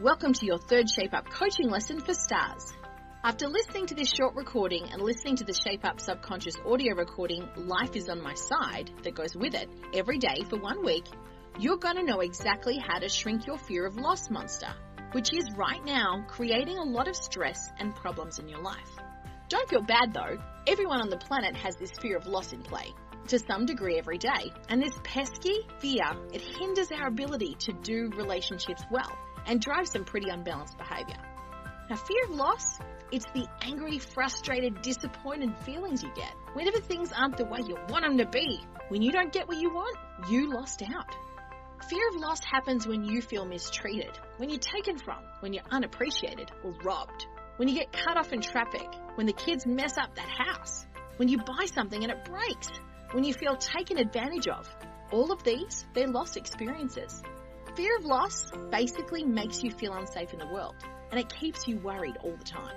Welcome to your third Shape Up coaching lesson for stars. After listening to this short recording and listening to the Shape Up subconscious audio recording, Life is on My Side, that goes with it every day for 1 week, you're going to know exactly how to shrink your fear of loss monster, which is right now creating a lot of stress and problems in your life. Don't feel bad though. Everyone on the planet has this fear of loss in play to some degree every day. And this pesky fear, it hinders our ability to do relationships well and drives some pretty unbalanced behavior. Now, fear of loss, it's the angry, frustrated, disappointed feelings you get whenever things aren't the way you want them to be. When you don't get what you want, you lost out. Fear of loss happens when you feel mistreated, when you're taken from, when you're unappreciated or robbed, when you get cut off in traffic, when the kids mess up that house, when you buy something and it breaks, when you feel taken advantage of. All of these, they're loss experiences. Fear of loss basically makes you feel unsafe in the world, and it keeps you worried all the time.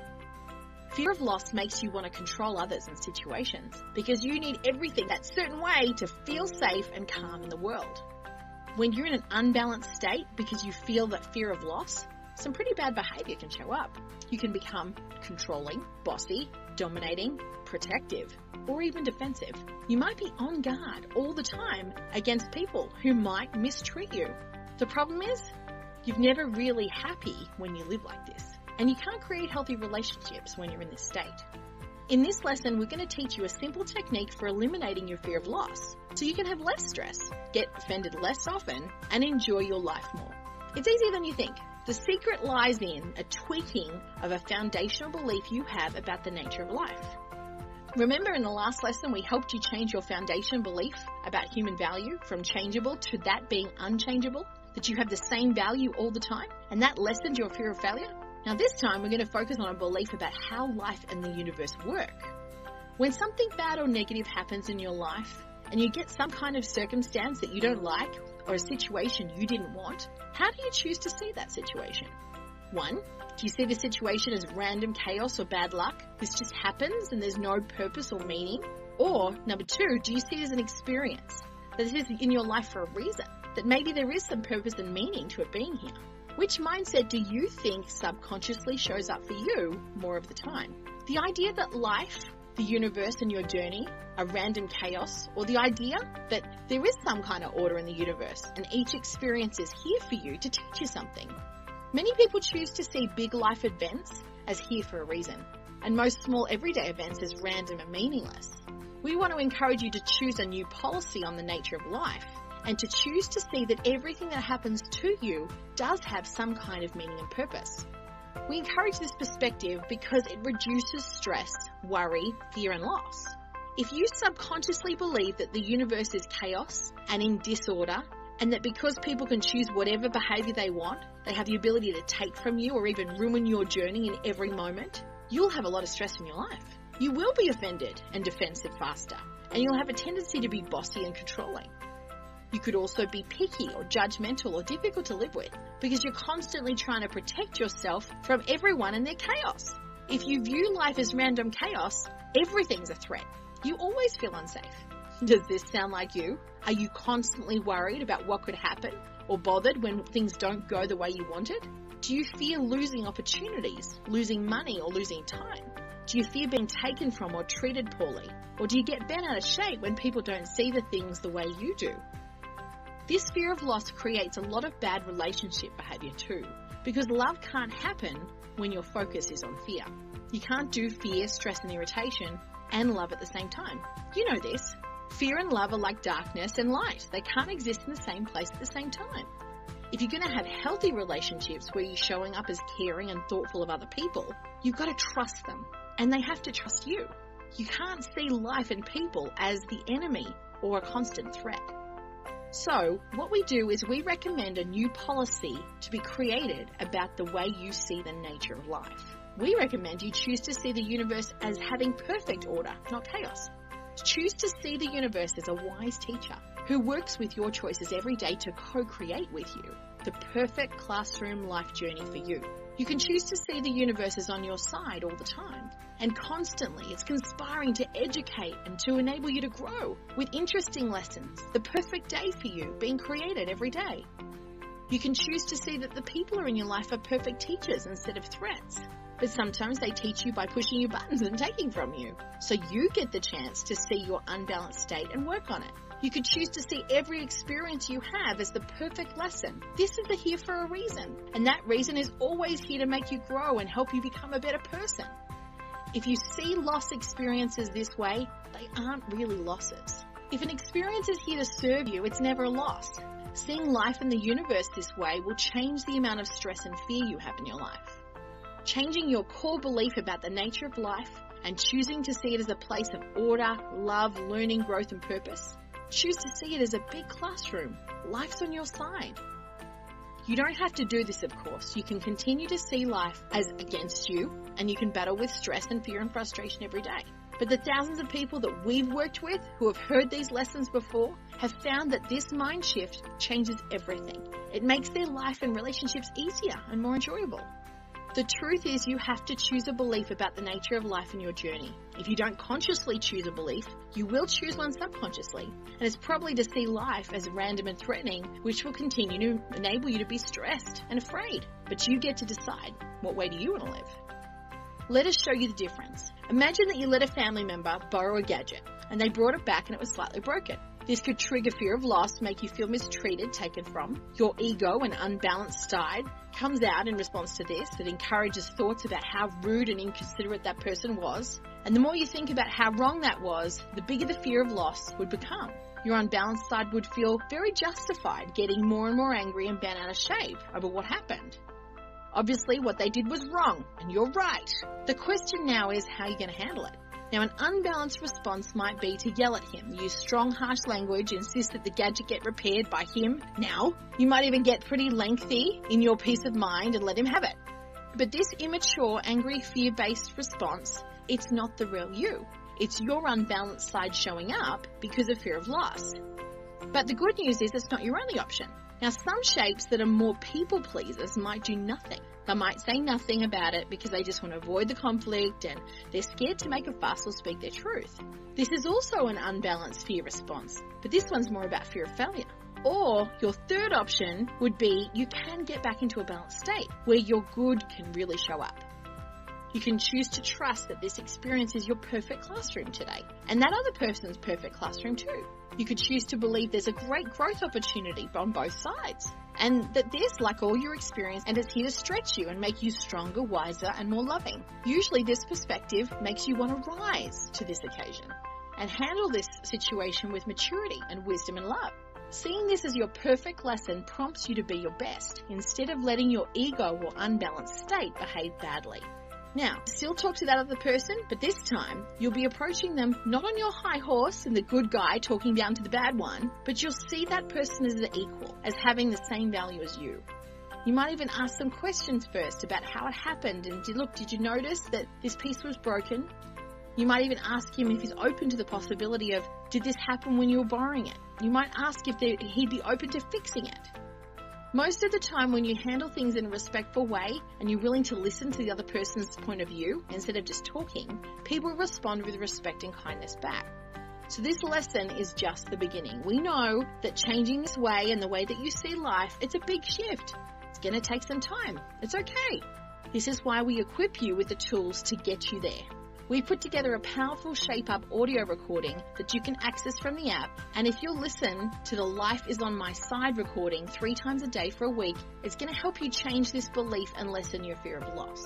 Fear of loss makes you want to control others and situations because you need everything that certain way to feel safe and calm in the world. When you're in an unbalanced state because you feel that fear of loss, some pretty bad behavior can show up. You can become controlling, bossy, dominating, protective, or even defensive. You might be on guard all the time against people who might mistreat you. The problem is, you're never really happy when you live like this, and you can't create healthy relationships when you're in this state. In this lesson, we're going to teach you a simple technique for eliminating your fear of loss, so you can have less stress, get offended less often, and enjoy your life more. It's easier than you think. The secret lies in a tweaking of a foundational belief you have about the nature of life. Remember in the last lesson, we helped you change your foundation belief about human value from changeable to that being unchangeable, that you have the same value all the time, and that lessened your fear of failure? Now this time, we're going to focus on a belief about how life and the universe work. When something bad or negative happens in your life, and you get some kind of circumstance that you don't like, or a situation you didn't want, how do you choose to see that situation? 1, do you see the situation as random chaos or bad luck? This just happens and there's no purpose or meaning? Or, number 2, do you see it as an experience, that this is in your life for a reason, that maybe there is some purpose and meaning to it being here? Which mindset do you think subconsciously shows up for you more of the time? The idea that life, the universe and your journey are random chaos, or the idea that there is some kind of order in the universe and each experience is here for you to teach you something. Many people choose to see big life events as here for a reason, and most small everyday events as random and meaningless. We want to encourage you to choose a new policy on the nature of life and to choose to see that everything that happens to you does have some kind of meaning and purpose. We encourage this perspective because it reduces stress, worry, fear and loss. If you subconsciously believe that the universe is chaos and in disorder, and that because people can choose whatever behavior they want, they have the ability to take from you or even ruin your journey in every moment, you'll have a lot of stress in your life. You will be offended and defensive faster, and you'll have a tendency to be bossy and controlling. You could also be picky or judgmental or difficult to live with because you're constantly trying to protect yourself from everyone and their chaos. If you view life as random chaos, everything's a threat. You always feel unsafe. Does this sound like you? Are you constantly worried about what could happen or bothered when things don't go the way you wanted? Do you fear losing opportunities, losing money or losing time? Do you fear being taken from or treated poorly? Or do you get bent out of shape when people don't see the things the way you do? This fear of loss creates a lot of bad relationship behavior too, because love can't happen when your focus is on fear. You can't do fear, stress and irritation and love at the same time. You know this. Fear and love are like darkness and light. They can't exist in the same place at the same time. If you're going to have healthy relationships where you're showing up as caring and thoughtful of other people, you've got to trust them and they have to trust you. You can't see life and people as the enemy or a constant threat. So what we do is we recommend a new policy to be created about the way you see the nature of life. We recommend you choose to see the universe as having perfect order, not chaos. Choose to see the universe as a wise teacher who works with your choices every day to co-create with you the perfect classroom life journey for you. You can choose to see the universe as on your side all the time, and constantly it's conspiring to educate and to enable you to grow with interesting lessons, the perfect day for you being created every day. You can choose to see that the people in your life are perfect teachers instead of threats. But sometimes they teach you by pushing your buttons and taking from you. So you get the chance to see your unbalanced state and work on it. You could choose to see every experience you have as the perfect lesson. This is here for a reason, and that reason is always here to make you grow and help you become a better person. If you see loss experiences this way, they aren't really losses. If an experience is here to serve you, it's never a loss. Seeing life in the universe this way will change the amount of stress and fear you have in your life. Changing your core belief about the nature of life and choosing to see it as a place of order, love, learning, growth, and purpose. Choose to see it as a big classroom. Life's on your side. You don't have to do this, of course. You can continue to see life as against you, and you can battle with stress and fear and frustration every day. But the thousands of people that we've worked with who have heard these lessons before have found that this mind shift changes everything. It makes their life and relationships easier and more enjoyable. The truth is you have to choose a belief about the nature of life in your journey. If you don't consciously choose a belief, you will choose one subconsciously. And it's probably to see life as random and threatening, which will continue to enable you to be stressed and afraid. But you get to decide, what way do you want to live? Let us show you the difference. Imagine that you let a family member borrow a gadget and they brought it back and it was slightly broken. This could trigger fear of loss, make you feel mistreated, taken from. Your ego and unbalanced side comes out in response to this. It encourages thoughts about how rude and inconsiderate that person was. And the more you think about how wrong that was, the bigger the fear of loss would become. Your unbalanced side would feel very justified, getting more and more angry and bent out of shape over what happened. Obviously, what they did was wrong, and you're right. The question now is how you're going to handle it. Now, an unbalanced response might be to yell at him, use strong, harsh language, insist that the gadget get repaired by him now. You might even get pretty lengthy in your peace of mind and let him have it. But this immature, angry, fear-based response, it's not the real you. It's your unbalanced side showing up because of fear of loss. But the good news is it's not your only option. Now, some shapes that are more people pleasers might do nothing. They might say nothing about it because they just want to avoid the conflict and they're scared to make a fuss or speak their truth. This is also an unbalanced fear response, but this one's more about fear of failure. Or your third option would be you can get back into a balanced state where your good can really show up. You can choose to trust that this experience is your perfect classroom today, and that other person's perfect classroom too. You could choose to believe there's a great growth opportunity on both sides, and that this, like all your experience, and it's here to stretch you and make you stronger, wiser, and more loving. Usually this perspective makes you want to rise to this occasion and handle this situation with maturity and wisdom and love. Seeing this as your perfect lesson prompts you to be your best, instead of letting your ego or unbalanced state behave badly. Now, still talk to that other person, but this time you'll be approaching them not on your high horse and the good guy talking down to the bad one, but you'll see that person as the equal, as having the same value as you. You might even ask some questions first about how it happened and did you notice that this piece was broken? You might even ask him if he's open to the possibility of, did this happen when you were borrowing it? You might ask if he'd be open to fixing it. Most of the time when you handle things in a respectful way and you're willing to listen to the other person's point of view instead of just talking, people respond with respect and kindness back. So this lesson is just the beginning. We know that changing this way and the way that you see life, it's a big shift. It's going to take some time. It's okay. This is why we equip you with the tools to get you there. We put together a powerful Shape Up audio recording that you can access from the app, and if you'll listen to the Life is on My Side recording 3 times a day for a week, it's going to help you change this belief and lessen your fear of loss.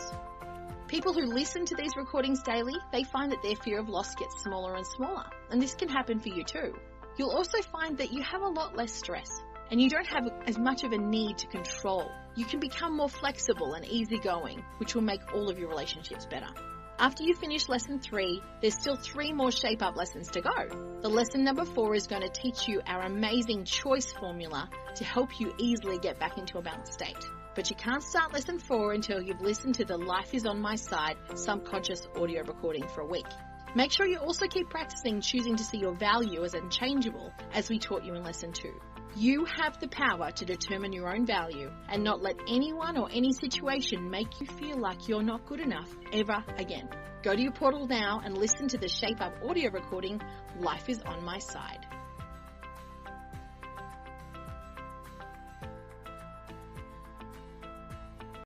People who listen to these recordings daily, they find that their fear of loss gets smaller and smaller, and this can happen for you too. You'll also find that you have a lot less stress, and you don't have as much of a need to control. You can become more flexible and easygoing, which will make all of your relationships better. After you finish lesson 3, there's still 3 more Shape Up lessons to go. The lesson number 4 is going to teach you our amazing choice formula to help you easily get back into a balanced state. But you can't start lesson 4 until you've listened to the Life is on My Side subconscious audio recording for a week. Make sure you also keep practicing choosing to see your value as unchangeable, as we taught you in lesson 2. You have the power to determine your own value and not let anyone or any situation make you feel like you're not good enough ever again. Go to your portal now and listen to the Shape Up audio recording, Life is on My Side.